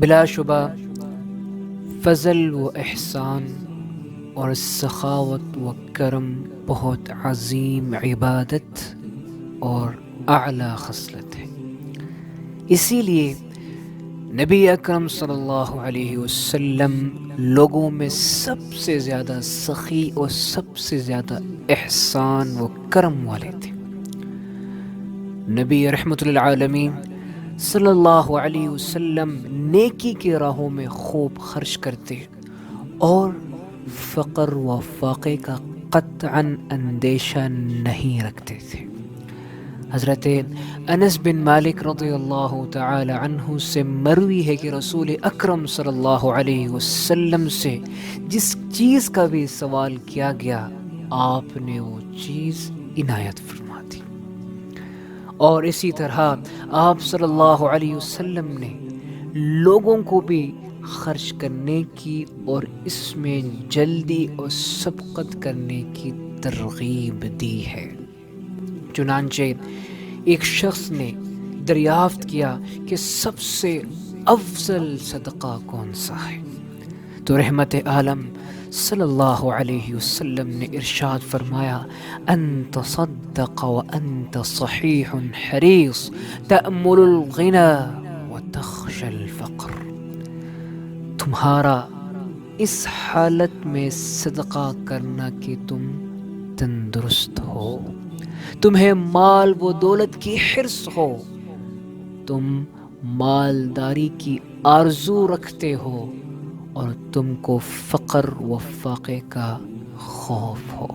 بلا شبہ فضل و احسان اور سخاوت و کرم بہت عظیم عبادت اور اعلیٰ خصلت ہے۔ اسی لیے نبی اکرم صلی اللہ علیہ وسلم لوگوں میں سب سے زیادہ سخی اور سب سے زیادہ احسان و کرم والے تھے۔ نبی رحمت للعالمین صلی اللہ علیہ وسلم نیکی کے راہوں میں خوب خرچ کرتے اور فقر و فاقے کا قطعاً اندیشہ نہیں رکھتے تھے۔ حضرت انس بن مالک رضی اللہ تعالی عنہ سے مروی ہے کہ رسول اکرم صلی اللہ علیہ وسلم سے جس چیز کا بھی سوال کیا گیا آپ نے وہ چیز عنایت فرما دی، اور اسی طرح آپ صلی اللہ علیہ وسلم نے لوگوں کو بھی خرچ کرنے کی اور اس میں جلدی اور سبقت کرنے کی ترغیب دی ہے۔ چنانچہ ایک شخص نے دریافت کیا کہ سب سے افضل صدقہ کون سا ہے، تو رحمت عالم صلی اللہ علیہ وسلم نے ارشاد فرمایا، ان تصدق وانت صحیح حریص تأمل الغنى وتخشى الفقر۔ تمہارا اس حالت میں صدقہ کرنا کہ تم تندرست ہو، تمہیں مال و دولت کی حرص ہو، تم مالداری کی آرزو رکھتے ہو، اور تم کو فقر و فاقے کا خوف ہو۔